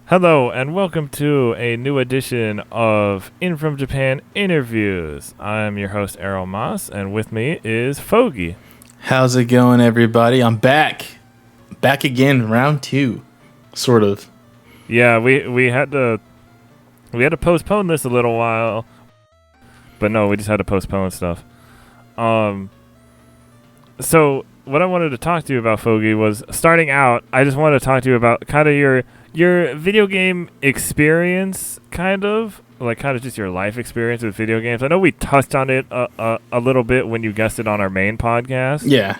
Hello and welcome to a new edition of In From Japan Interviews. I'm your host Erroll Moss, and with me is Fogi. How's it going, everybody? I'm back again, round two, sort of. Yeah, we had to postpone this a little while, but no, we just had to postpone stuff. So what I wanted to talk to you about, Fogi, was starting out. I just wanted to talk to you about kind of your video game experience, kind of just your life experience with video games. I know we touched on it a little bit when you guested on our main podcast. Yeah.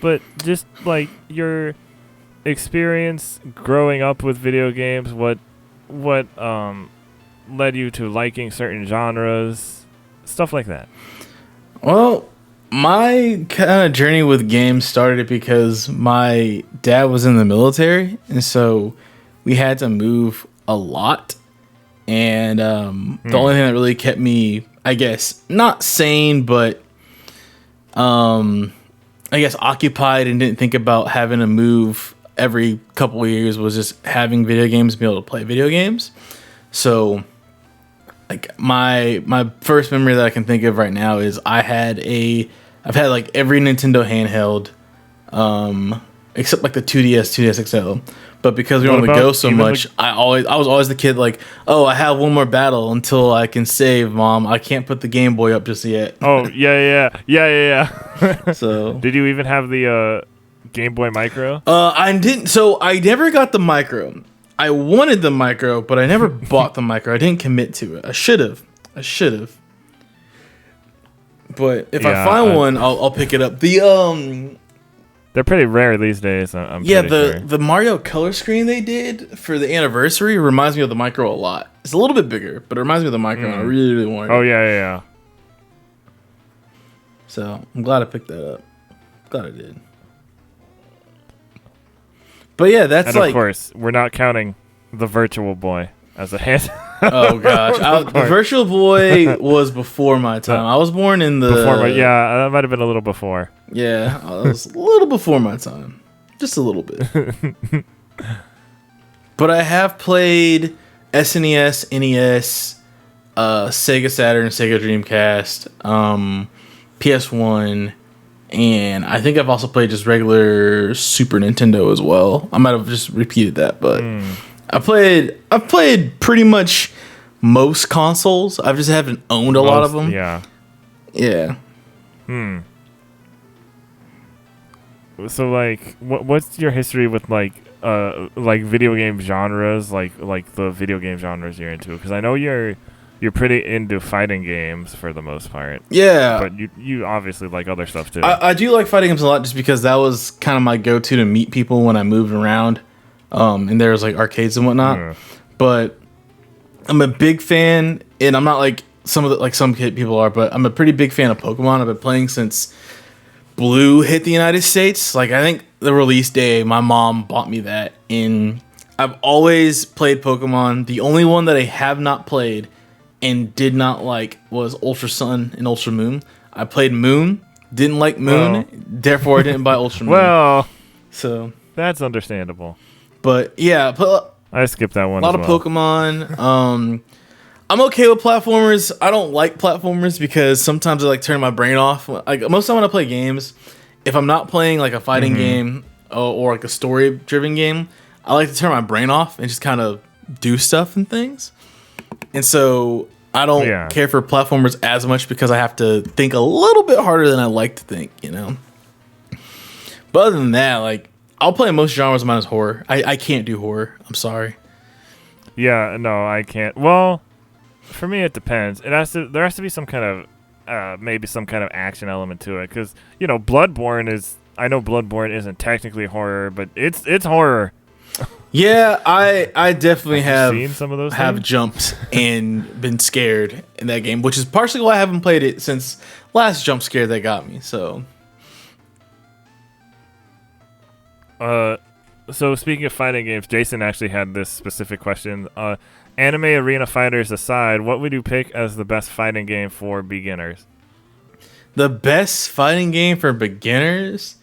But just like your experience growing up with video games, what led you to liking certain genres, stuff like that. Well, my kind of journey with games started because my dad was in the military, and so we had to move a lot. And the only thing that really kept me, I guess, not sane, but I guess occupied and didn't think about having to move every couple of years was just having video games, be able to play video games. So like my first memory that I can think of right now is I've had like every Nintendo handheld, except like the 2DS, 2DS XL. But because we only go so much, I was always the kid like, oh, I have one more battle until I can save, Mom. I can't put the Game Boy up just yet. Oh yeah. So did you even have the Game Boy Micro? I didn't. So I never got the Micro. I wanted the Micro, but I never bought the Micro. I didn't commit to it. I should have. But if I find one, I'll pick it up. They're pretty rare these days. I'm yeah, sure. the Mario color screen they did for the anniversary reminds me of the Micro a lot. It's a little bit bigger, but it reminds me of the Micro. And I really, really wanted it. Oh yeah. So I'm glad I picked that up. Glad I did. But yeah, that's and of course, we're not counting the Virtual Boy as a hit. Oh gosh, the Virtual Boy was before my time. I was born in the that might have been a little before. Yeah, I was a little before my time, just a little bit. But I have played SNES, NES, Sega Saturn, Sega Dreamcast, PS1, and I think I've also played just regular Super Nintendo as well. I might have just repeated that, but. I've played pretty much most consoles. I just haven't owned a lot of them. Yeah. Yeah. So like, what's your history with like video game genres, like the video game genres you're into? Because I know you're pretty into fighting games for the most part. Yeah. But you obviously like other stuff too. I do like fighting games a lot just because that was kind of my go-to to meet people when I moved around. And there's like arcades and whatnot, but I'm a big fan, and I'm not like some people are, but I'm a pretty big fan of Pokemon. I've been playing since Blue hit the United States. Like I think the release day, my mom bought me that, and I've always played Pokemon. The only one that I have not played and did not like was Ultra Sun and Ultra Moon. I played Moon, didn't like Moon, therefore I didn't buy Ultra Moon. Well, so that's understandable. But yeah, I skipped that one. A lot of Pokemon. I'm okay with platformers. I don't like platformers because sometimes I like turn my brain off. Like most of the time when I play games, if I'm not playing like a fighting game or like a story-driven game, I like to turn my brain off and just kind of do stuff and things. And so I don't care for platformers as much because I have to think a little bit harder than I like to think, you know. But other than that, like. I'll play most genres minus horror. I can't do horror. I'm sorry. Yeah, no, I can't. Well, for me, it depends. There has to be some kind of maybe some kind of action element to it, because Bloodborne is. I know Bloodborne isn't technically horror, but it's horror. Yeah, I definitely have seen some of those. Have jumped and been scared in that game, which is partially why I haven't played it since last jump scare that got me. So. So speaking of fighting games, Jason actually had this specific question. Anime arena fighters aside, what would you pick as the best fighting game for beginners? The best fighting game for beginners?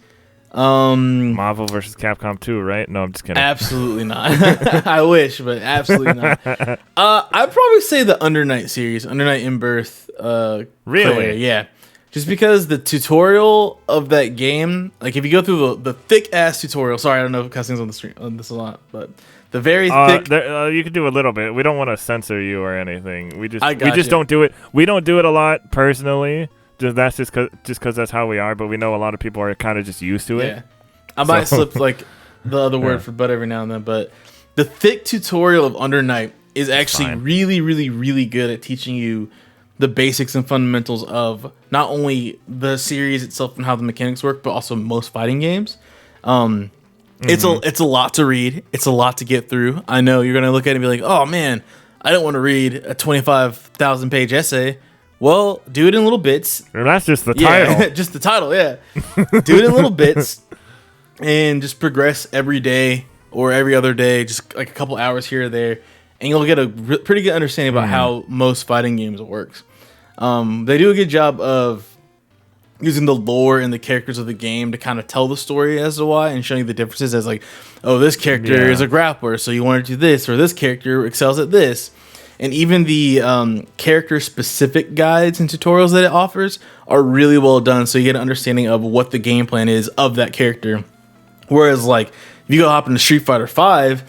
Marvel versus Capcom 2, right? No, I'm just kidding. Absolutely not. I wish, but absolutely not. I'd probably say the Under Night series, Under Night in Birth. Really? Player, yeah. Just because the tutorial of that game, like if you go through the thick ass tutorial. Sorry, I don't know if cussing's on the stream on this a lot, but the very thick. You can do a little bit. We don't want to censor you or anything. We just you. don't do it. We don't do it a lot personally. That's just cause that's how we are. But we know a lot of people are kind of just used to it. Yeah, I might slip like the other word for butt every now and then, but the thick tutorial of Under Night is actually really, really, really good at teaching you the basics and fundamentals of not only the series itself and how the mechanics work, but also most fighting games. It's a lot to read. It's a lot to get through. I know you're gonna look at it and be like, "Oh man, I don't want to read a 25,000 page essay." Well, do it in little bits. And that's just the title. Just the title. Yeah, do it in little bits, and just progress every day or every other day, just like a couple hours here or there, and you'll get a pretty good understanding about how most fighting games works. They do a good job of using the lore and the characters of the game to kind of tell the story as to why and showing you the differences as like, oh, this character is a grappler, so you want to do this, or this character excels at this. And even the character specific guides and tutorials that it offers are really well done, so you get an understanding of what the game plan is of that character. Whereas like if you go hop into Street Fighter 5,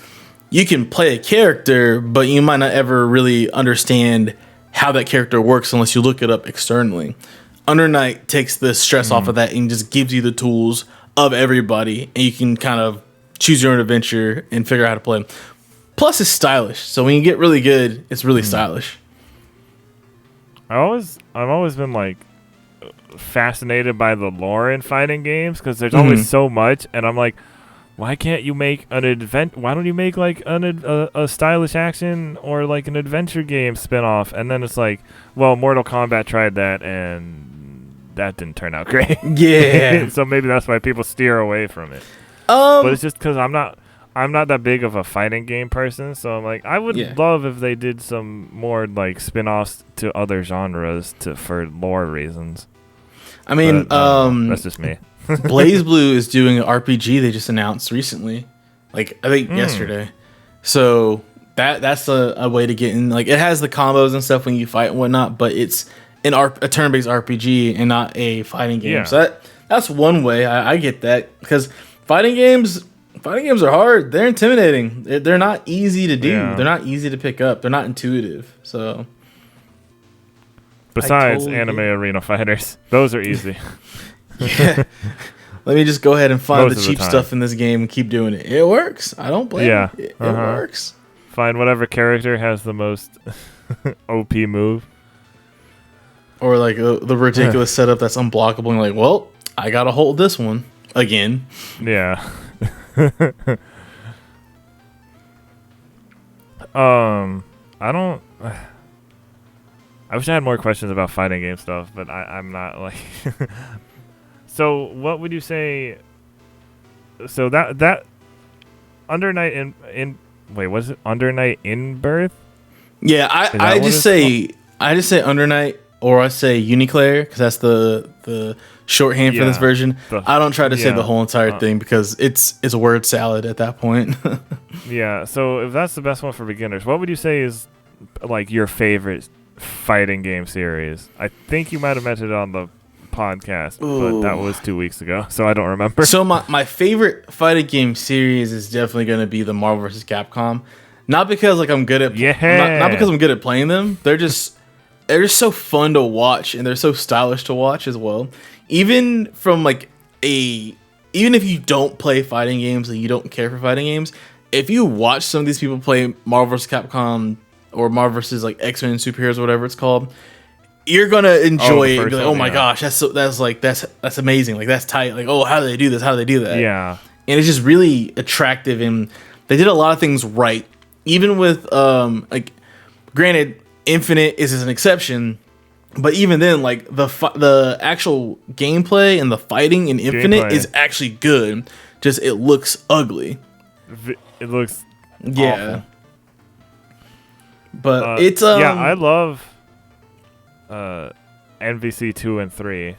you can play a character, but you might not ever really understand how that character works unless you look it up externally. Under Night takes the stress off of that and just gives you the tools of everybody, and you can kind of choose your own adventure and figure out how to play. Plus, it's stylish, so when you get really good, it's really stylish. I've always been like fascinated by the lore in fighting games because there's always so much, and I'm like, why can't you make an why don't you make like a stylish action or like an adventure game spin-off? And then it's like, well, Mortal Kombat tried that and that didn't turn out great. Yeah. So maybe that's why people steer away from it. But it's just because I'm not that big of a fighting game person, so I'm like, I would love if they did some more like spin-offs to other genres for lore reasons. I mean, but, that's just me. Blaze Blue is doing an RPG they just announced recently, like I think yesterday. So that's a way to get in. Like it has the combos and stuff when you fight and whatnot, but it's a turn-based RPG and not a fighting game. Yeah. So that's one way. I get that because fighting games are hard. They're intimidating. They're not easy to do. Yeah. They're not easy to pick up. They're not intuitive. So besides anime arena fighters, those are easy. Yeah. Let me just go ahead and find the cheap stuff in this game and keep doing it. It works. I don't blame you. It works. Find whatever character has the most OP move. Or like the ridiculous setup that's unblockable and like, well, I gotta hold this one again. Yeah. I don't. I wish I had more questions about fighting game stuff, but I'm not like. So what would you say? So that Under Night in wait, was it Under Night in Birth? Yeah, I just say Under Night, or I say Uniclair because that's the shorthand for this version. I don't try to say the whole entire thing because it's a word salad at that point. Yeah, so if that's the best one for beginners, what would you say is like your favorite fighting game series? I think you might have mentioned it on the podcast, but that was 2 weeks ago, so I don't remember. So my favorite fighting game series is definitely going to be the Marvel vs. Capcom. Not because like I'm good at not because I'm good at playing them. They're just so fun to watch and they're so stylish to watch as well. Even from like even if you don't play fighting games and you don't care for fighting games, if you watch some of these people play Marvel vs. Capcom or Marvel vs. like X-Men Superheroes or whatever it's called, you're gonna enjoy it. Be like, oh my gosh, that's amazing. Like that's tight. Like, oh, how do they do this? How do they do that? Yeah. And it's just really attractive, and they did a lot of things right. Even with like, granted, Infinite is an exception, but even then, like the actual gameplay and the fighting in Infinite is actually good. Just it looks ugly. It looks awful. But it's I love NVC 2 and 3.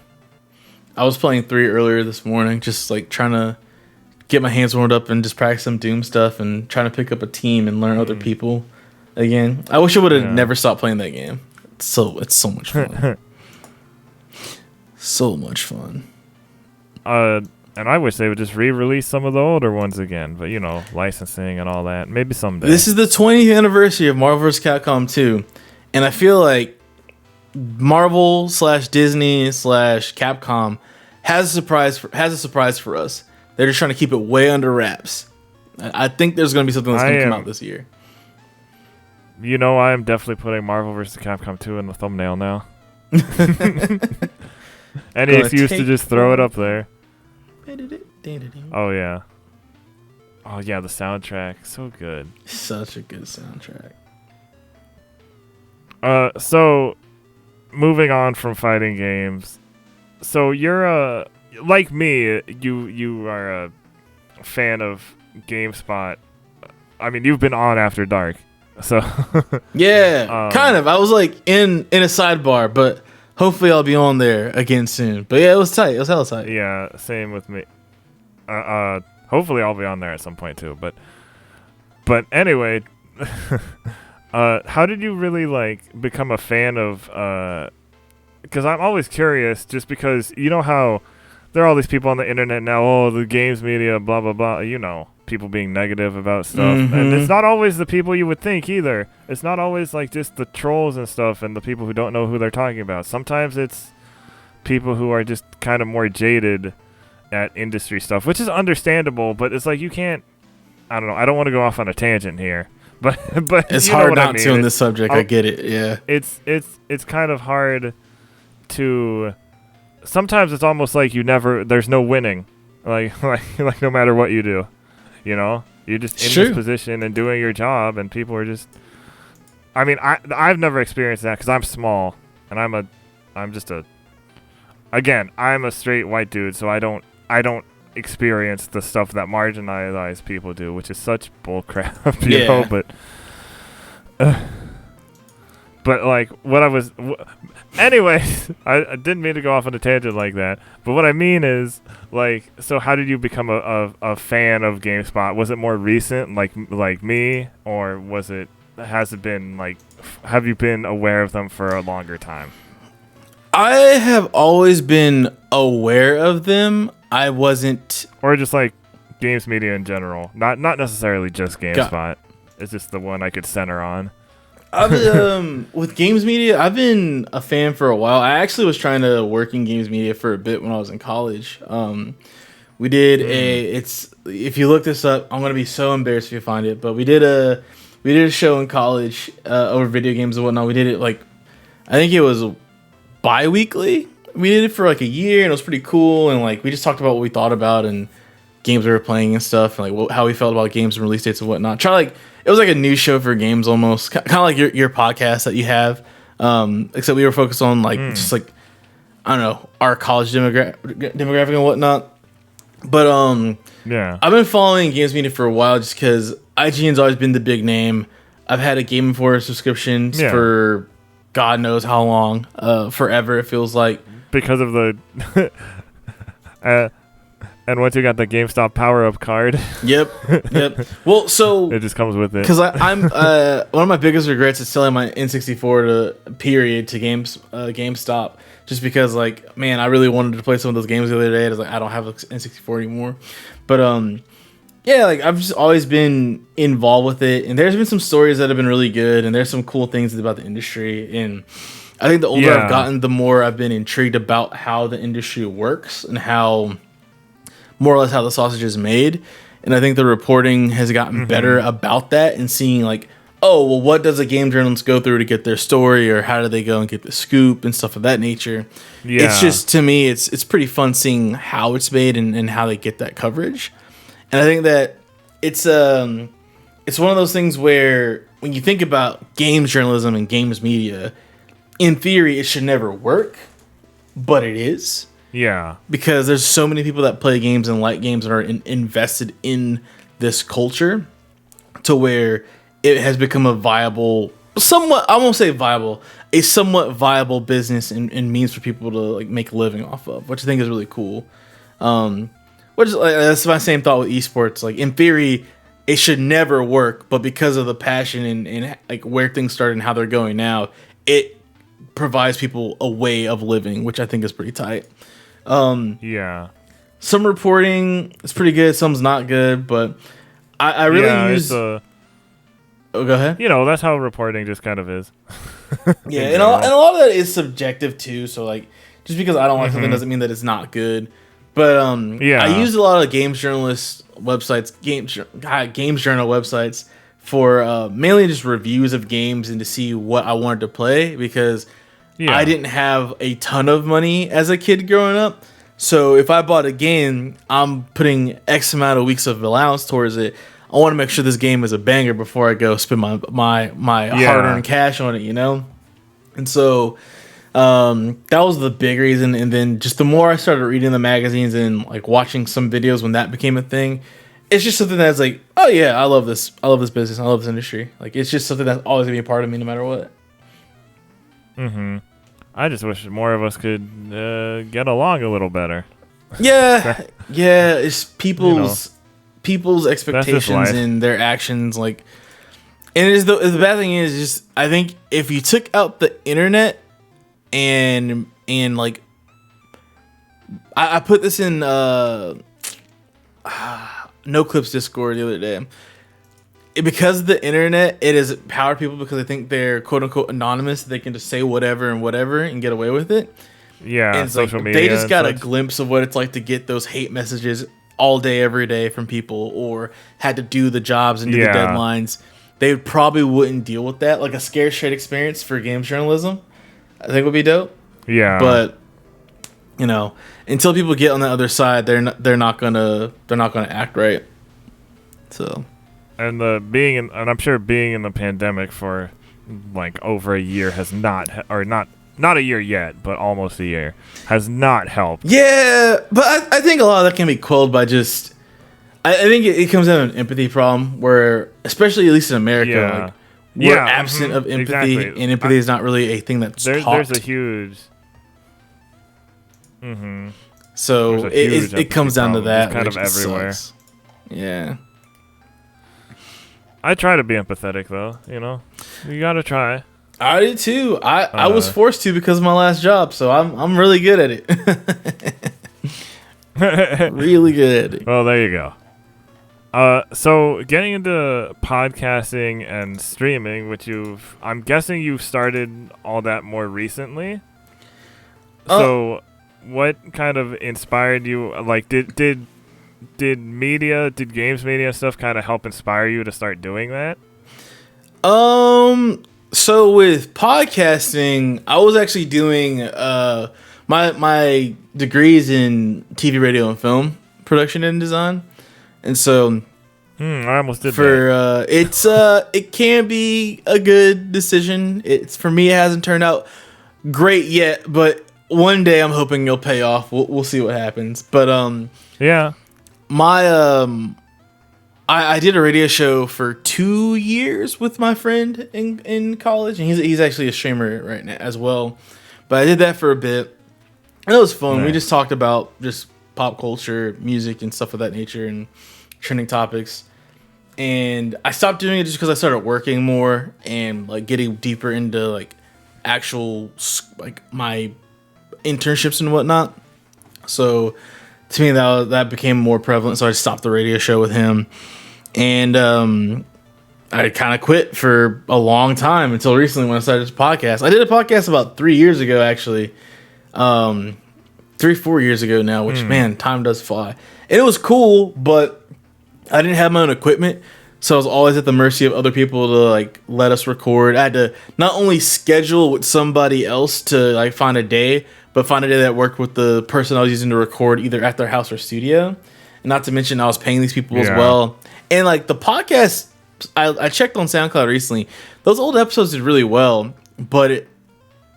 I was playing 3 earlier this morning, just like trying to get my hands warmed up and just practice some Doom stuff and trying to pick up a team and learn other people again. I wish I would have never stopped playing that game. It's so much fun. So much fun. And I wish they would just re-release some of the older ones again, but licensing and all that. Maybe someday. This is the 20th anniversary of Marvel vs. Capcom 2, and I feel like Marvel / Disney / Capcom has a surprise for us. They're just trying to keep it way under wraps. I think there's going to be something that's going to come out this year. I am definitely putting Marvel vs. Capcom 2 in the thumbnail now. Any excuse to just throw it up there. Oh yeah. Oh yeah, the soundtrack, so good. Such a good soundtrack. So moving on from fighting games. So you're like me, you are a fan of GameSpot. I mean, you've been on After Dark. So yeah, kind of. I was like in a sidebar, but hopefully I'll be on there again soon. But yeah, it was tight. It was hella tight. Yeah, same with me. Hopefully I'll be on there at some point too. But anyway, how did you really become a fan of? Because I'm always curious, just because how there are all these people on the internet now. Oh, the games media, blah blah blah. People being negative about stuff, and it's not always the people you would think either. It's not always just the trolls and stuff and the people who don't know who they're talking about. Sometimes it's people who are just kind of more jaded at industry stuff, which is understandable, but it's you can't, I don't know, I don't want to go off on a tangent here, but it's hard not to in this subject. I get it. Yeah, it's kind of hard to, sometimes it's almost there's no winning, like no matter what you do. You're just in this position and doing your job, and people are just. I mean, I've never experienced that because I'm small, and I'm a straight white dude, so I don't experience the stuff that marginalized people do, which is such bullcrap, you know. But what I was, anyways, I didn't mean to go off on a tangent like that. But what I mean is, so how did you become a fan of GameSpot? Was it more recent, like me, or has it been have you been aware of them for a longer time? I have always been aware of them. I wasn't, or just games media in general, not necessarily just GameSpot. It's just the one I could center on. With games media, I've been a fan for a while. I actually was trying to work in games media for a bit when I was in college. We did if you look this up, I'm gonna be so embarrassed if you find it, but we did a show in college over video games and whatnot. We did it I think it was bi-weekly. We did it for a year, and it was pretty cool. And we just talked about what we thought about and games we were playing and stuff, and how we felt about games and release dates and whatnot. It was a news show for games almost, kind of like your podcast that you have, except we were focused on just I don't know, our college demographic and whatnot. But yeah, I've been following games media for a while just because IGN's always been the big name. I've had a Game Informer subscription for God knows how long, forever it feels like, because of the and once you got the GameStop power-up card. Yep. Well, so it just comes with it. Because I'm one of my biggest regrets is selling my N64 to GameStop, just because I really wanted to play some of those games the other day. I was I don't have an N64 anymore, but I've just always been involved with it, and there's been some stories that have been really good, and there's some cool things about the industry, and I think the older I've gotten, the more I've been intrigued about how the industry works and how, more or less, how the sausage is made. And I think the reporting has gotten better about that, and seeing what does a game journalist go through to get their story, or how do they go and get the scoop and stuff of that nature. Yeah. It's just, to me, it's pretty fun seeing how it's made and how they get that coverage. And I think that it's one of those things where when you think about games journalism and games media, in theory, it should never work, but it is. Yeah. Because there's so many people that play games and like games and are invested in this culture, to where it has become a viable somewhat, I won't say viable, a somewhat viable business and means for people to like make a living off of, which I think is really cool. Which is that's my same thought with esports. Like in theory, it should never work, but because of the passion and like where things started and how they're going now, it provides people a way of living, which I think is pretty tight. Yeah. Some reporting is pretty good, some's not good, but I really use. Oh, go ahead. That's how reporting just kind of is. Yeah, and a lot of that is subjective too. So like, just because I don't like something doesn't mean that it's not good. But I use a lot of games journalist websites, games journal websites for mainly just reviews of games and to see what I wanted to play, because I didn't have a ton of money as a kid growing up. So if I bought a game, I'm putting X amount of weeks of allowance towards it. I want to make sure this game is a banger before I go spend my hard-earned cash on it, And so that was the big reason. And then just the more I started reading the magazines and like watching some videos when that became a thing, it's just something that's like, oh yeah, I love this business, I love this industry. Like it's just something that's always gonna be a part of me no matter what. I just wish more of us could get along a little better. Yeah, it's people's expectations and their actions, like, and the bad thing is just I think if you took out the internet and like I put this in No Clips Discord the other day. Because of the internet, it has empowered people because they think they're quote unquote anonymous. They can just say whatever and get away with it. Yeah, and it's social media. They just got a glimpse of what it's like to get those hate messages all day, every day from people, or had to do the jobs and do the deadlines. They probably wouldn't deal with that. Like a scare straight experience for games journalism, I think would be dope. Yeah, but until people get on the other side, they're not gonna act right. So. And I'm sure being in the pandemic for like over a year has not a year yet, but almost a year has not helped. Yeah, but I think a lot of that can be quelled by just. I think it comes down to an empathy problem where, especially at least in America, we're absent of empathy, exactly. And empathy is not really a thing that's taught. There's a huge. So it comes down to that. It's kind of everywhere. Sucks. Yeah. I try to be empathetic, though. You gotta try. I did too. I was forced to because of my last job, so I'm really good at it. Really good at it. Well, there you go. So getting into podcasting and streaming, which I'm guessing you've started all that more recently. So, what kind of inspired you? Like, did games media stuff kind of help inspire you to start doing that? So with podcasting, I was actually doing my degrees in TV, radio, and film production and design, and so I almost did that. It can be a good decision. It's for me, it hasn't turned out great yet, but one day I'm hoping it'll pay off. We'll see what happens, but yeah. I did a radio show for 2 years with my friend in college, and he's actually a streamer right now as well. But I did that for a bit, and it was fun. Nice. We just talked about just pop culture, music, and stuff of that nature, and trending topics. And I stopped doing it just because I started working more and like getting deeper into like actual like my internships and whatnot. So. To me, that became more prevalent, so I stopped the radio show with him. And I kind of quit for a long time until recently when I started this podcast. I did a podcast about 3 years ago, actually. 4 years ago now, which, man, time does fly. And it was cool, but I didn't have my own equipment, so I was always at the mercy of other people to, like, let us record. I had to not only schedule with somebody else to, like, find a day, but find a day that worked with the person I was using to record either at their house or studio. And not to mention I was paying these people as well. And like the podcast, I checked on SoundCloud recently. Those old episodes did really well, but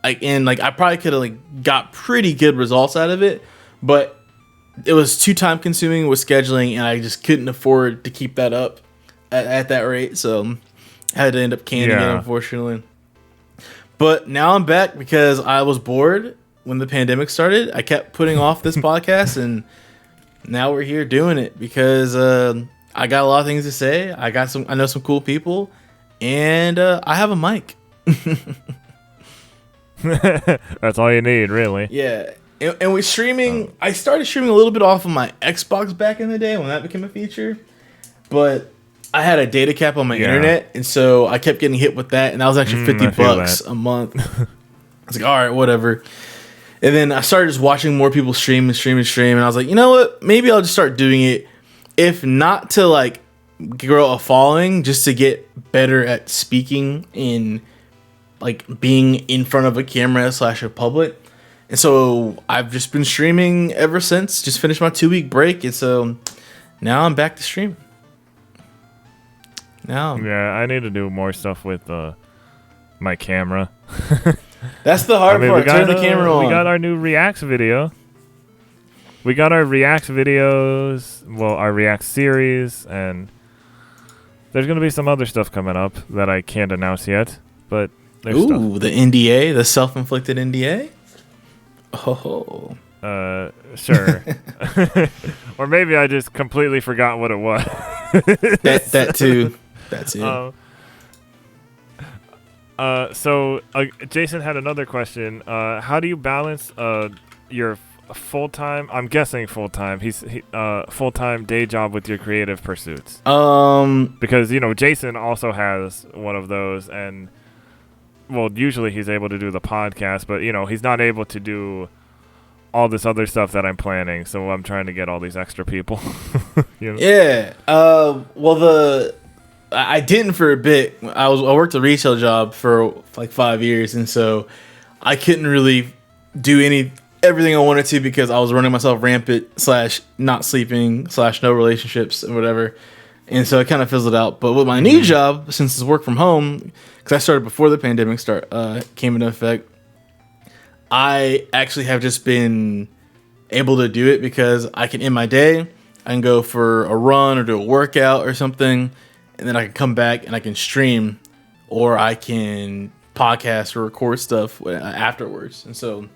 I probably could have like got pretty good results out of it, but it was too time consuming with scheduling, and I just couldn't afford to keep that up at that rate. So I had to end up canning it, unfortunately. But now I'm back because I was bored when the pandemic started. I kept putting off this podcast, and now we're here doing it because I got a lot of things to say. I know some cool people, and I have a mic. That's all you need, really. Yeah. And we're streaming. I started streaming a little bit off of my Xbox back in the day when that became a feature. But I had a data cap on my internet, and so I kept getting hit with that, and that was actually $50 a month. I was like, all right, whatever. And then I started just watching more people stream, and I was like, you know what? Maybe I'll just start doing it, if not to like grow a following, just to get better at speaking in like being in front of a camera / a public. And so I've just been streaming ever since. Just finished my 2-week break, and so now I'm back to streaming. Yeah, I need to do more stuff with my camera. That's the hard part. Turn the camera on. We got our new Reacts video. We got our Reacts videos, well, our React series, and there's going to be some other stuff coming up that I can't announce yet, but there's stuff. The NDA, the self-inflicted NDA? Oh. Sure. Or maybe I just completely forgot what it was. that too. That's it. So Jason had another question. How do you balance your full-time, I'm guessing full-time, full-time day job with your creative pursuits? Because, Jason also has one of those, and, well, usually he's able to do the podcast, but, he's not able to do all this other stuff that I'm planning, so I'm trying to get all these extra people. Yeah. I didn't for a bit. I worked a retail job for like 5 years, and so I couldn't really do everything I wanted to because I was running myself rampant / not sleeping / no relationships and whatever. And so it kind of fizzled out. But with my new job, since it's work from home, because I started before the pandemic came into effect, I actually have just been able to do it because I can end my day. I can go for a run or do a workout or something, and then I can come back and I can stream, or I can podcast or record stuff afterwards. And so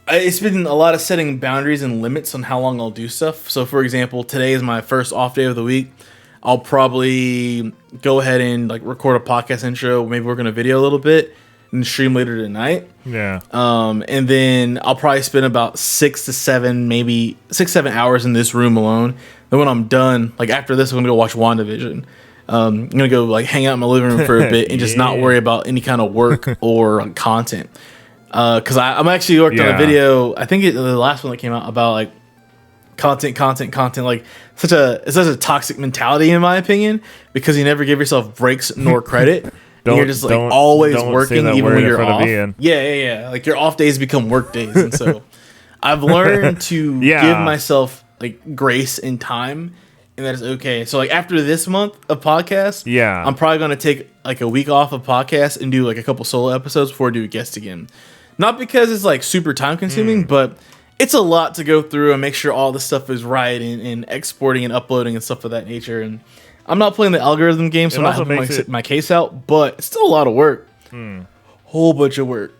it's been a lot of setting boundaries and limits on how long I'll do stuff. So, for example, today is my first off day of the week. I'll probably go ahead and like record a podcast intro, maybe work on a video a little bit, and stream later tonight. Yeah. And then I'll probably spend about 6 to 7 hours in this room alone. Then when I'm done, like after this, I'm gonna go watch WandaVision. I'm gonna go like hang out in my living room for a bit and just not worry about any kind of work or content. Because I'm actually worked on a video. I think the last one that came out about like content. Like it's such a toxic mentality in my opinion, because you never give yourself breaks nor credit. And you're just like always working even when you're off. Yeah. Like your off days become work days, and so I've learned to give myself like grace and time, and that is okay. So like after this month of podcast, I'm probably gonna take like a week off of podcast and do like a couple solo episodes before I do a guest again. Not because it's like super time consuming, but it's a lot to go through and make sure all the stuff is right and exporting and uploading and stuff of that nature. And I'm not playing the algorithm game, so I'm not helping my case out, but it's still a lot of work. Whole bunch of work.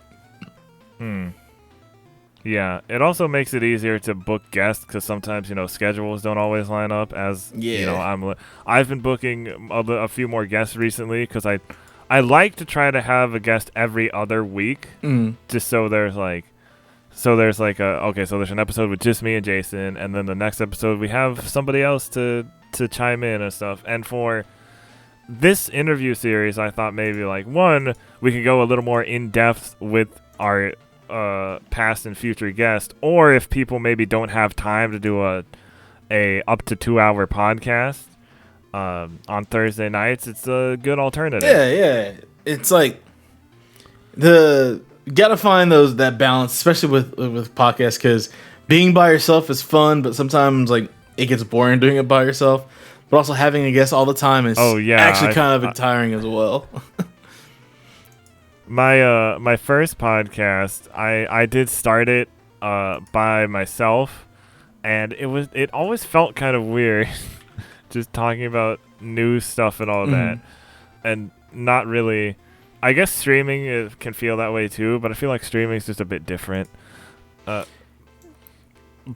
Yeah, it also makes it easier to book guests because sometimes schedules don't always line up. I've been booking a few more guests recently because I like to try to have a guest every other week, just so there's there's an episode with just me and Jason, and then the next episode we have somebody else to chime in and stuff. And for this interview series, I thought maybe we could go a little more in depth with our past and future guest, or if people maybe don't have time to do a up to 2 hour podcast on Thursday nights, it's a good alternative. Yeah. It's like you gotta find that balance, especially with podcasts, because being by yourself is fun, but sometimes it gets boring doing it by yourself. But also having a guest all the time is actually kind of tiring as well. My first podcast, I did start it by myself, and it always felt kind of weird just talking about news stuff and all that, and not really I guess streaming can feel that way too, but I feel like streaming is just a bit different.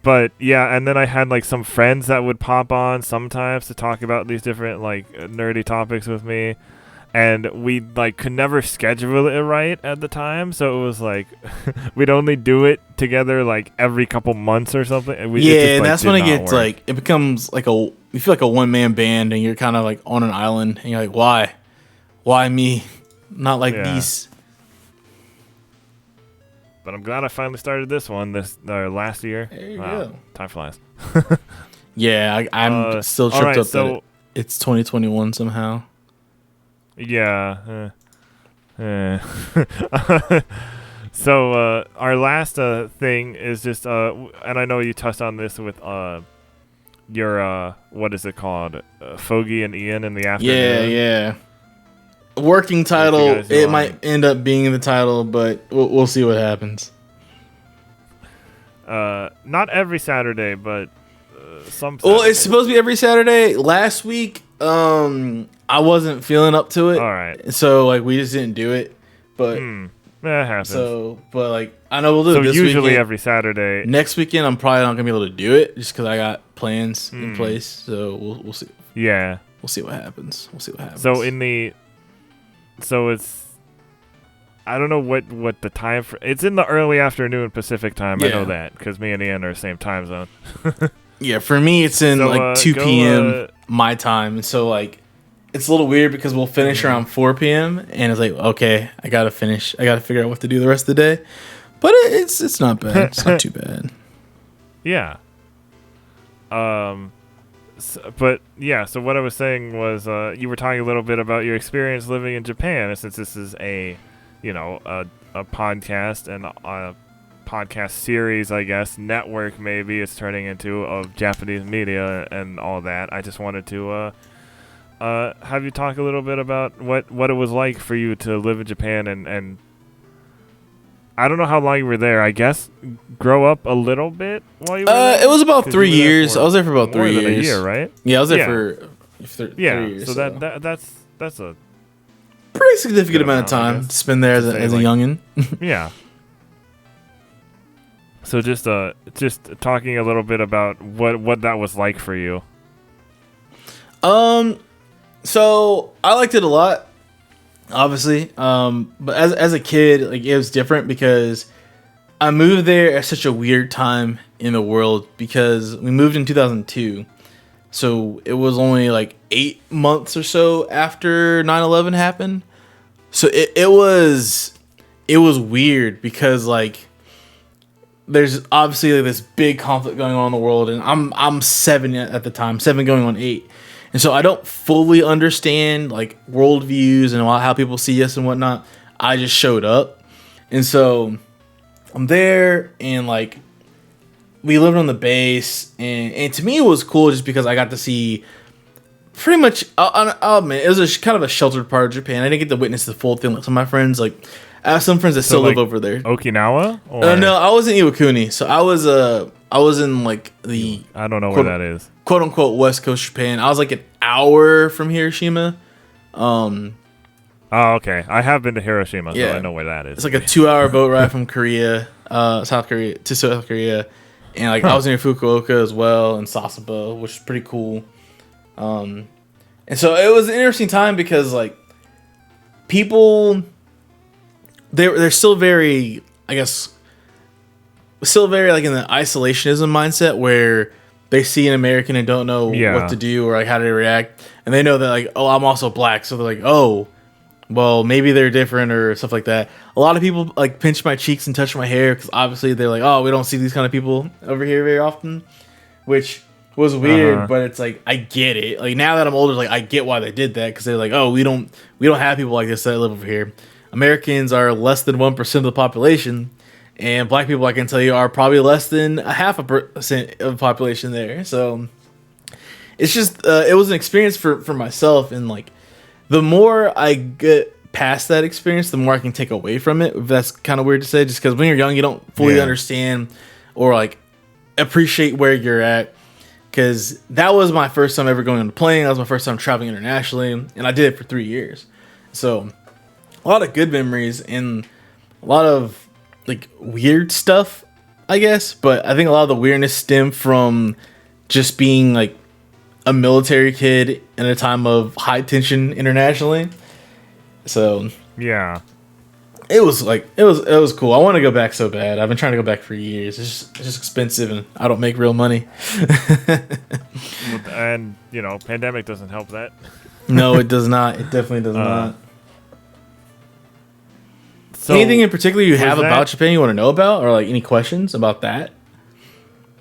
But yeah, and then I had like some friends that would pop on sometimes to talk about these different like nerdy topics with me, and we like could never schedule it right at the time, so it was like we'd only do it together like every couple months or something. And and that's when it gets like it becomes like you feel like a one-man band, and you're kind of like on an island, and you're like, why me, not like these. But I'm glad I finally started this one last year. There you go. Time flies. Yeah, I'm still tripped up that it's 2021 somehow. Yeah. So our last thing is just, and I know you touched on this with your, what is it called? Fogi and Ian in the afternoon. Yeah. Working title, it might end up being the title, but we'll see what happens. Not every Saturday, but some Saturdays. Well, it's supposed to be every Saturday. Last week, I wasn't feeling up to it. All right. So, like, we just didn't do it. But that happens. So, but, like, I know we'll do it this usually weekend. Every Saturday. Next weekend, I'm probably not going to be able to do it just because I got plans in place. So, we'll see. Yeah. We'll see what happens. So it's, I don't know what the time for. It's in the early afternoon Pacific time. Yeah. I know that because me and Ian are the same time zone. Yeah, for me it's in 2 p.m. my time, and so like it's a little weird because we'll finish around 4 p.m. and it's like, okay, I gotta finish. I gotta figure out what to do the rest of the day, but it's not bad. It's not too bad. Yeah. But yeah, so what I was saying was you were talking a little bit about your experience living in Japan, since this is a podcast and a podcast series, I guess, network maybe it's turning into, of Japanese media and all that. I just wanted to have you talk a little bit about what it was like for you to live in Japan and I don't know how long you were there. I guess grow up a little bit while you were there? It was about 3 years. I was there for about 3 years. More than a year, right? Yeah, I was there for 3 years. So that's a pretty significant amount of time to spend there as a youngin'. Yeah. So just talking a little bit about what that was like for you. So I liked it a lot. Obviously, but as a kid, like, it was different because I moved there at such a weird time in the world because we moved in 2002, so it was only like 8 months or so after 9/11 happened. So it was weird because like there's obviously like this big conflict going on in the world, and I'm 7 at the time, 7 going on 8. And so I don't fully understand like worldviews and how people see us and whatnot. I just showed up. And so I'm there, and like we lived on the base, and to me it was cool just because I got to see pretty much, I'll admit, it was kind of a sheltered part of Japan. I didn't get to witness the full thing like some of my friends. Like, I have some friends that still live over there. Okinawa? No, I was in Iwakuni. So I was in like the, I don't know where that is, quote unquote West Coast Japan. I was like an hour from Hiroshima. Oh, okay. I have been to Hiroshima, so I know where that is. It's like a 2-hour boat ride from South Korea to South Korea, and like I was near Fukuoka as well, and Sasebo, which is pretty cool. And so it was an interesting time because like people, they're still very, I guess, still very like in the isolationism mindset where they see an American and don't know what to do or like how to react, and they know that like, oh, I'm also black, so they're like, oh, well, maybe they're different or stuff like that. A lot of people like pinch my cheeks and touch my hair because obviously they're like, oh, we don't see these kind of people over here very often, which was weird. But it's like, I get it. Like, now that I'm older, like, I get why they did that, because they're like, oh, we don't have people like this that live over here. Americans are less than 1% of the population, and black people, I can tell you, are probably less than 0.5% of the population there. So it's just it was an experience for myself, and like the more I get past that experience, the more I can take away from it. If that's kind of weird to say, just because when you're young, you don't fully understand or like appreciate where you're at. Because that was my first time ever going on a plane. That was my first time traveling internationally, and I did it for 3 years. So a lot of good memories and a lot of like weird stuff, I guess. But I think a lot of the weirdness stemmed from just being like a military kid in a time of high tension internationally. So Yeah. it was cool. I want to go back so bad. I've been trying to go back for years. It's just expensive, and I don't make real money. And, pandemic doesn't help that. No, it does not. It definitely does not. So anything in particular you have that, about Japan you want to know about, or like any questions about that?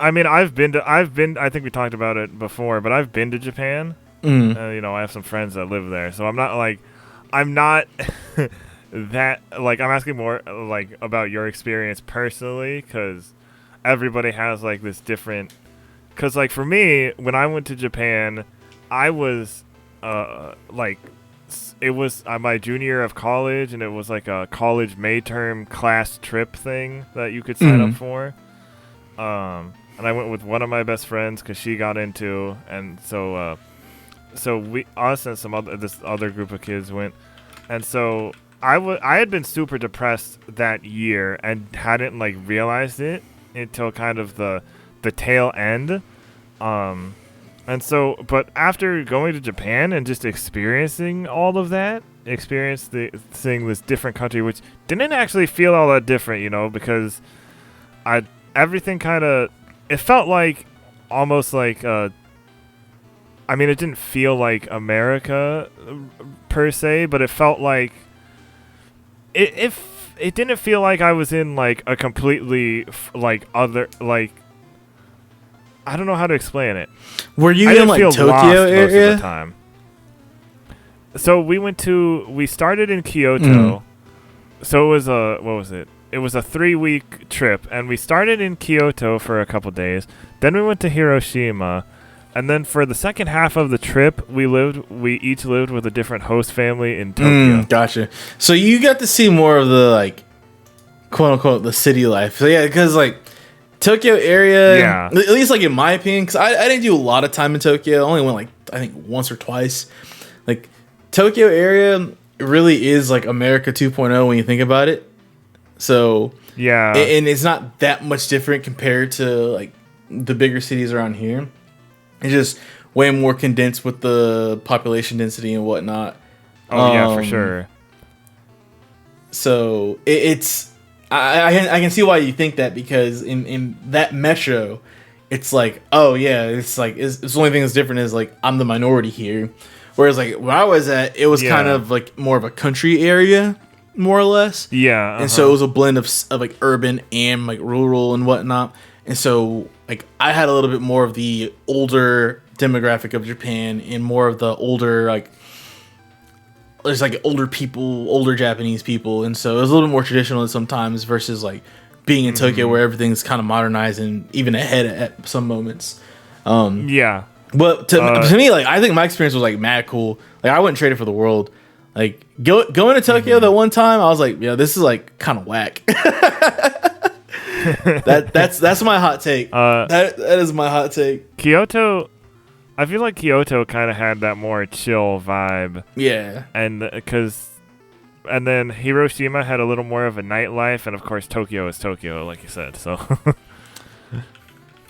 I mean, I think we talked about it before, but I've been to Japan. I have some friends that live there, so I'm not that, like, I'm asking more, like, about your experience personally, because everybody has, like, this different, because, like, for me, when I went to Japan, I was, it was my junior year of college, and it was, like, a college May term class trip thing that you could sign up for, and I went with one of my best friends, because she got into, and so us and this other group of kids went, and so I had been super depressed that year and hadn't like realized it until kind of the tail end. But after going to Japan and just experiencing all of that, seeing this different country, which didn't actually feel all that different, because everything kind of, it felt like almost like it didn't feel like America per se, but it felt like it didn't feel like I was in like a completely like other, like, I don't know how to explain it. Were you in like Tokyo area? Most of the time. So we started in Kyoto. So it was It was a 3-week trip, and we started in Kyoto for a couple days. Then we went to Hiroshima. And then for the second half of the trip, we each lived with a different host family in Tokyo. Gotcha. So you got to see more of the, like, quote unquote, the city life. So yeah, because like Tokyo area, at least like in my opinion, because I didn't do a lot of time in Tokyo. I only went like I think once or twice. Like Tokyo area really is like America 2.0 when you think about it. So yeah, and it's not that much different compared to like the bigger cities around here. It's just way more condensed with the population density and whatnot. Oh yeah, for sure. So it's I can see why you think that, because in that metro, it's like, oh yeah, it's like it's the only thing that's different is like I'm the minority here, whereas like where I was at, it was kind of like more of a country area, more or less. Yeah, and so it was a blend of like urban and like rural and whatnot. And so like I had a little bit more of the older demographic of Japan and more of the older like there's like older people, older Japanese people, and so it was a little bit more traditional sometimes versus like being in Tokyo where everything's kind of modernized and even ahead at some moments. Yeah, but to me, like I think my experience was like mad cool. Like I wouldn't trade it for the world. Like going to Tokyo that one time, I was like, yeah, this is like kind of whack. That's my hot take. That is my hot take. Kyoto, I feel like Kyoto kind of had that more chill vibe. Yeah, and then Hiroshima had a little more of a nightlife, and of course Tokyo is Tokyo, like you said. So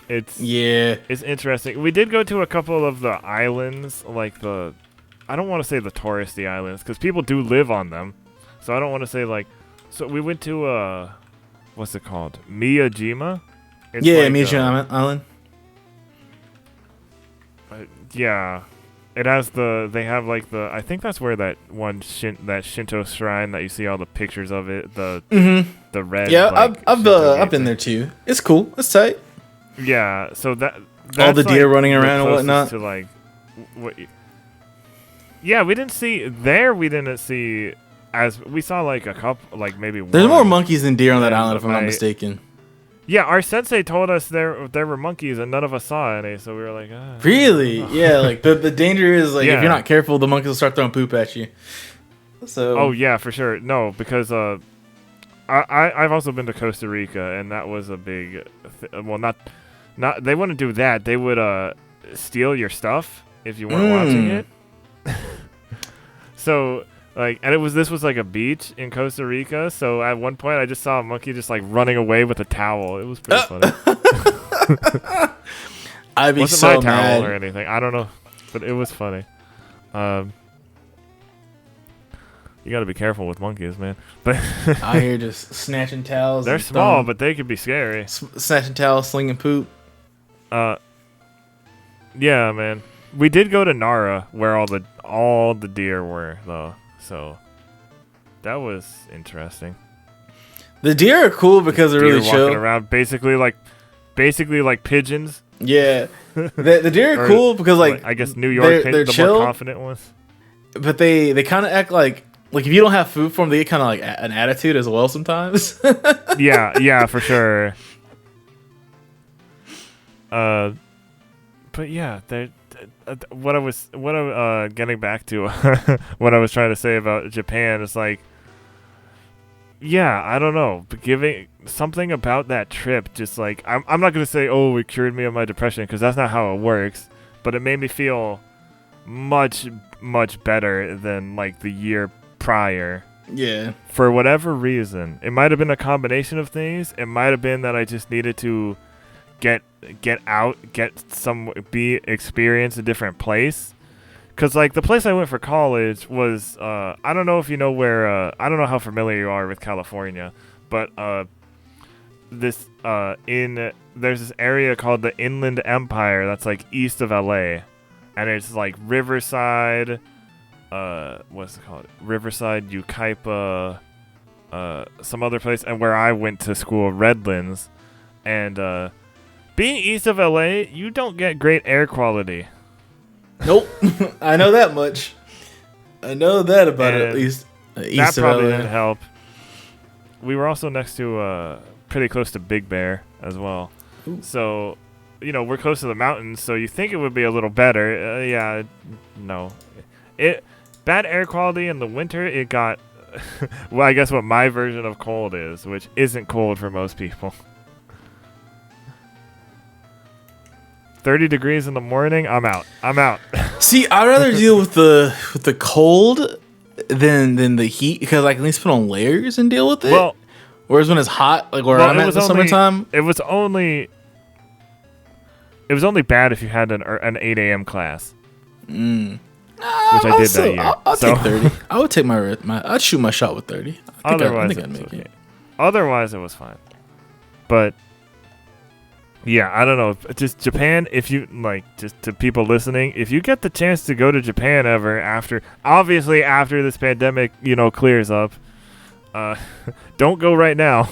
it's interesting. We did go to a couple of the islands, like I don't want to say the touristy islands because people do live on them, so I don't want to say like. So we went to what's it called? Miyajima? Miyajima Island. Yeah. It has they have like I think that's where that one that Shinto shrine that you see all the pictures of it, the red. Yeah, like, I've been there too. It's cool. It's tight. Yeah, so that's all the deer running around and whatnot. To like, yeah, we didn't see as we saw like a couple, like maybe one. There's more monkeys than deer on that island, if I'm not mistaken. Yeah, our sensei told us there were monkeys and none of us saw any, so we were like, really? Yeah, like the danger is like if you're not careful, the monkeys will start throwing poop at you. So. Oh yeah, for sure. No, because I've also been to Costa Rica, and that was a big. Well, not they wouldn't do that. They would steal your stuff if you weren't watching it. So Like, and this was like a beach in Costa Rica. So at one point, I just saw a monkey just like running away with a towel. It was pretty funny. I'd be Wasn't so my towel mad. or anything. I don't know, but it was funny. You got to be careful with monkeys, man. But Out here just snatching towels. they're and small, throwing- but they could be scary. snatching towels, slinging poop. Yeah, man. We did go to Nara, where all the deer were, though. So that was interesting. The deer are cool because they're Deer really chill. walking around, basically like pigeons. Yeah, the deer are Or, cool because like I guess New York, they're the chill, more confident ones. but they kind of act like if you don't have food for them, they get kind of like an attitude as well sometimes. Yeah, for sure. But yeah, what I was getting back to, what I was trying to say about Japan is like, yeah, I don't know, but giving something about that trip, just like I'm not gonna say, oh, it cured me of my depression, because that's not how it works, but it made me feel much better than like the year prior. Yeah, For whatever reason, it might have been a combination of things. It might have been that I just needed to get out, experience a different place. Cause like the place I went for college was I don't know if you know where I don't know how familiar you are with California, but there's this area called the Inland Empire that's like east of LA, and it's like Riverside, what's it called? Riverside, Yucaipa, some other place, and where I went to school, Redlands, and being east of LA, you don't get great air quality. nope. I know that much. I know that about it, And at least. That East of probably LA. didn't help. We were also next to pretty close to Big Bear as well. Ooh. So, we're close to the mountains, so you think it would be a little better. Yeah, no. Bad air quality in the winter, it got, well, I guess what my version of cold is, which isn't cold for most people. 30 degrees in the morning, I'm out. See, I'd rather deal with the cold than the heat because I can at least put on layers and deal with it. Well, Whereas when it's hot, like where I'm at in the summertime, it was only bad if you had an 8 a.m. class. Which I did that year. I'll take 30. I would take I'd shoot my shot with 30. I think I'd make it. Otherwise, it was fine. But yeah, I don't know. Just Japan, if you just to people listening, if you get the chance to go to Japan ever after this pandemic, clears up, don't go right now.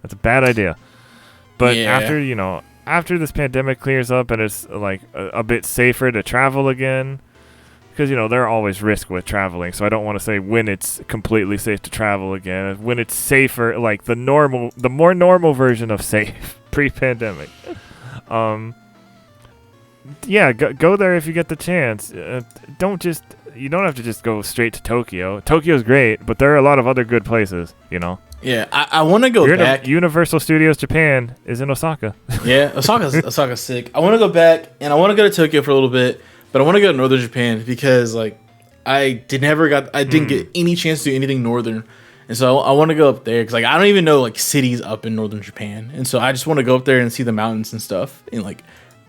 That's a bad idea. But Yeah. after this pandemic clears up and it's like a bit safer to travel again, because there are always risks with traveling. So I don't want to say when it's completely safe to travel again. When it's safer, like the more normal version of safe. Pre-pandemic. Yeah, go there if you get the chance. You don't have to just go straight to Tokyo. Tokyo's great, but there are a lot of other good places, Yeah, I want to go back. Universal Studios Japan is in Osaka. Yeah, Osaka's sick. I want to go back and I want to go to Tokyo for a little bit, but I want to go to northern Japan because I didn't get any chance to do anything northern. And so I want to go up there because I don't even know cities up in northern Japan, and so I just want to go up there and see the mountains and stuff, and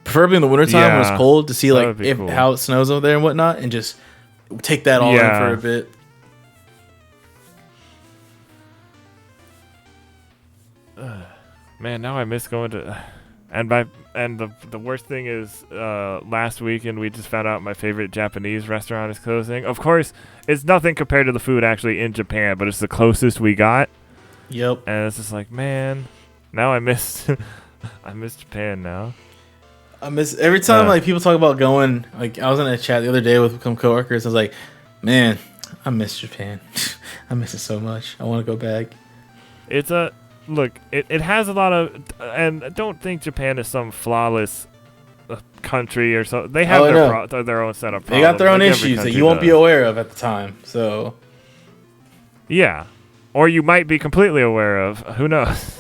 preferably in the wintertime when it's cold to see cool. how it snows over there and whatnot, and just take that all in for a bit. Man, now I miss going to, and the worst thing is, last weekend we just found out my favorite Japanese restaurant is closing. Of course, it's nothing compared to the food actually in Japan, but it's the closest we got. Yep. And it's just like, man, now I miss, I miss Japan now. I miss every time people talk about going. I was in a chat the other day with some coworkers. I was like, man, I miss Japan. I miss it so much. I want to go back. It's look, it has a lot of, and don't think Japan is some flawless country or so. They have their own set of problems. They got their own issues that you won't be aware of at the time. So, yeah, or you might be completely aware of. Who knows?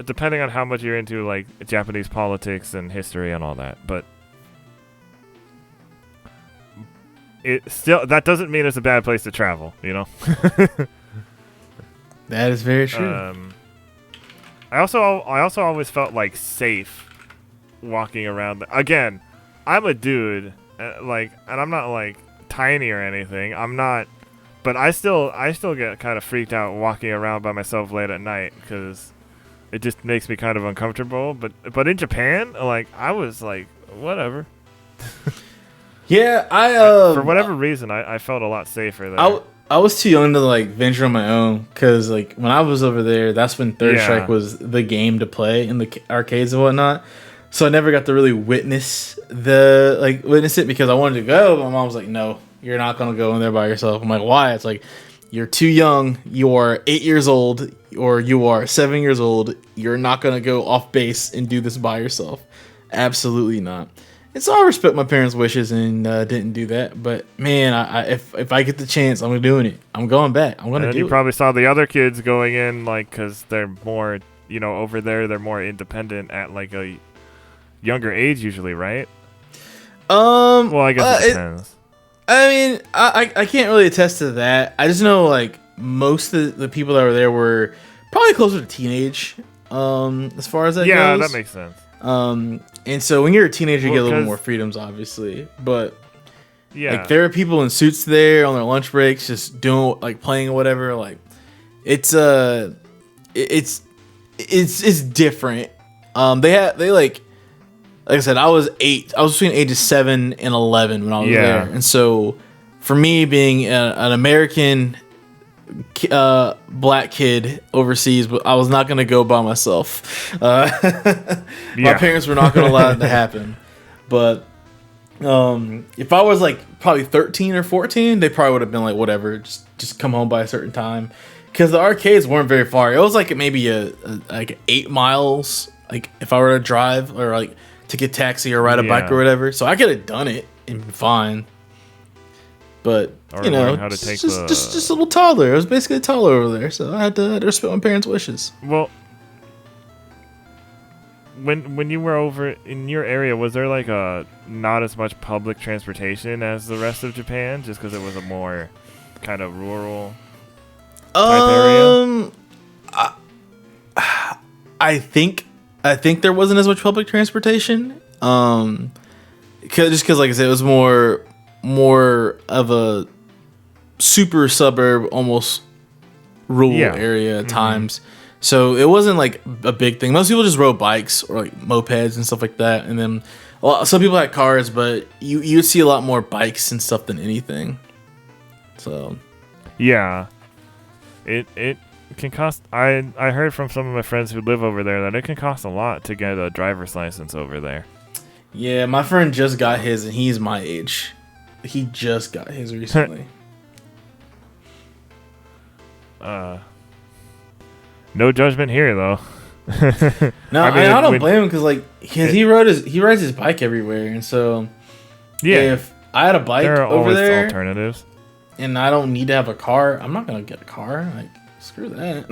Depending on how much you're into Japanese politics and history and all that. But that doesn't mean it's a bad place to travel, you know. That is very true. I also always felt like safe walking around. Again, I'm a dude, and I'm not like tiny or anything. I'm not, but I still get kind of freaked out walking around by myself late at night because it just makes me kind of uncomfortable. But in Japan, like I was like whatever. Yeah, for whatever reason, I felt a lot safer there. I was too young to like venture on my own because like when I was over there, that's when Third Strike was the game to play in the arcades and whatnot. So I never got to really witness it because I wanted to go. But my mom was like, "No, you're not gonna go in there by yourself." I'm like, "Why?" It's like, "You're too young. You are 8 years old, or you are 7 years old. You're not gonna go off base and do this by yourself. Absolutely not." And so I respect my parents' wishes and didn't do that. But man, if I get the chance, I'm doing it. I'm going back. I'm gonna do it. You probably saw the other kids going in like because they're more, over there. They're more independent at like a younger age usually, right? Well, I guess it depends. I mean, I can't really attest to that. I just know like most of the people that were there were probably closer to teenage. As far as that goes. Yeah, that makes sense. And so when you're a teenager, you get a little more freedoms, obviously. But yeah, like there are people in suits there on their lunch breaks, just doing like playing or whatever. Like it's different. They like I said, I was 8. I was between ages 7 and 11 when I was there, and so for me being an American black kid overseas, but I was not going to go by myself. My parents were not going to allow it to happen. But if I was like probably 13 or 14, they probably would have been like, whatever, just come home by a certain time. Because the arcades weren't very far. It was like maybe like 8 miles, like if I were to drive or like take a taxi or ride a bike or whatever. So I could have done it and been fine. But or how to take just a little toddler. I was basically a toddler over there, so I had to respect my parents' wishes. Well, when you were over in your area, was there like not as much public transportation as the rest of Japan, just because it was a more kind of rural type area? I think there wasn't as much public transportation. Because like I said, it was more of a super suburb, almost rural area at times. So it wasn't like a big thing. Most people just rode bikes or like mopeds and stuff like that. And then some people had cars, but you see a lot more bikes and stuff than anything. So yeah, it can cost. I heard from some of my friends who live over there that it can cost a lot to get a driver's license over there. Yeah, my friend just got his, and he's my age. He just got his recently. No judgment here, though. No, I don't blame him because he rides his bike everywhere, and so if I had a bike there are over always there, alternatives, and I don't need to have a car, I'm not gonna get a car. Like screw that.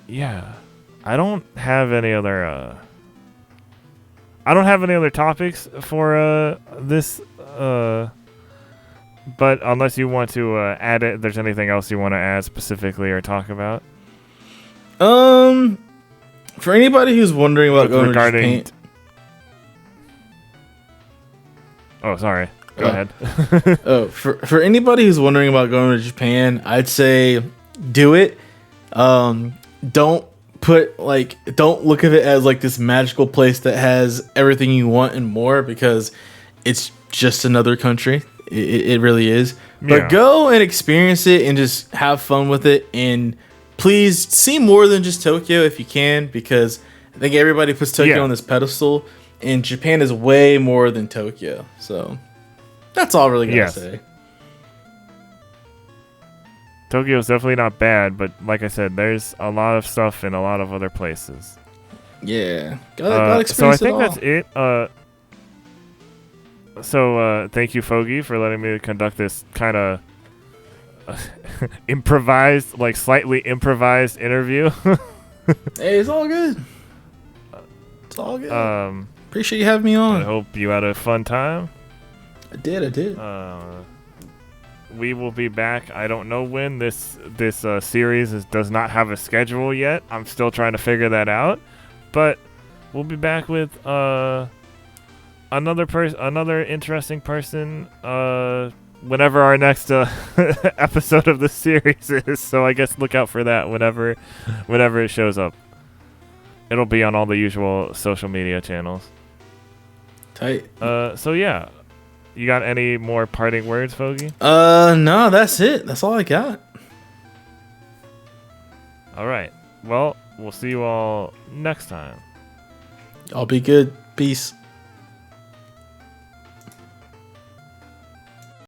Yeah, I don't have any other. I don't have any other topics for this. But unless you want to add it, there's anything else you want to add specifically or talk about? For anybody who's wondering about going to Japan. Oh, sorry. Go ahead. For anybody who's wondering about going to Japan, I'd say do it. Don't look at it as like this magical place that has everything you want and more, because it's just another country. It really is. But go and experience it and just have fun with it. And please see more than just Tokyo if you can, because I think everybody puts Tokyo on this pedestal, and Japan is way more than Tokyo. So that's all I really gotta say. Tokyo is definitely not bad, but like I said, there's a lot of stuff in a lot of other places. Yeah, gotta experience so I think it all. that's it. So thank you, Fogi, for letting me conduct this kind of improvised, like slightly improvised interview. Hey, it's all good. It's all good. Appreciate you having me I on. hope you had a fun time. I did. We will be back. I don't know when this series does not have a schedule yet. I'm still trying to figure that out. But we'll be back with another interesting person whenever our next episode of the series is. So I guess look out for that whenever it shows up. It'll be on all the usual social media channels. Tight. So yeah. You got any more parting words, Fogi? No, that's it. That's all I got. All right. Well, we'll see you all next time. Y'all be good. Peace.